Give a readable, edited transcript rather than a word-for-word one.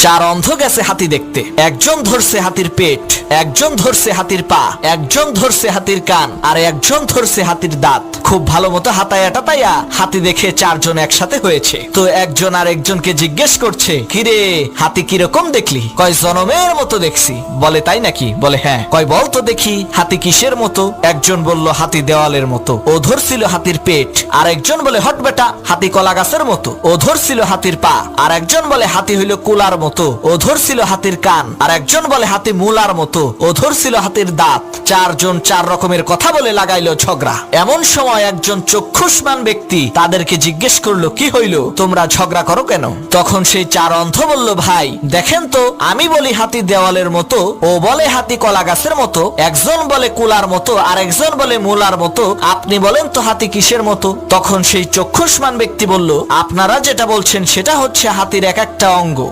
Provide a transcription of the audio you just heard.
চার অন্ধ গেছে হাতি দেখতে। একজন ধরছে হাতির পেট, একজন ধরছে হাতির পা, একজন ধরছে হাতির কান, আর একজন ধরছে হাতির দাঁত। খুব ভালো মতো হাতায়া টাতায়া হাতি দেখে চারজন একসাথে হয়েছে। তো একজন আর একজনকে জিজ্ঞেস করছে, কিরে হাতি কিরকম দেখলি? কয় জনমের মতো দেখছি। বলে তাই নাকি? বলে হ্যাঁ। কয় বল তো দেখি হাতি কিসের মতো? একজন বলল হাতি দেওয়ালের মতো, ও ধরছিল হাতির পেট। আর একজন বলে হট বেটা হাতি কলা গাছের মতো, ও ধরছিল হাতির পা। আর একজন বলে হাতি হইল কুলার মতো, ও ধরছিল হাতির কান। আর একজন বলে হাতি মূলার মতো, ও ধরছিল হাতির দাঁত। চারজন চার রকমের কথা বলে লাগাইলো ঝগড়া। এমন সময় একজন চক্ষুষ্মান ব্যক্তি তাদেরকে জিজ্ঞেস করলো, কি হইল, তোমরা ঝগড়া করো কেন? তখন সেই চার অন্ধ বলল, ভাই দেখেন তো, আমি বলি হাতি দেওয়ালের মতো, ও বলে হাতি কলা গাছের মতো, একজন বলে কুলার মতো, আর একজন বলে মূলার মতো, আপনি বলেন তো হাতি কিসের মতো? তখন সেই চক্ষুষ্মান ব্যক্তি বলল, আপনারা যেটা বলছেন সেটা হচ্ছে হাতির এক একটা অঙ্গ।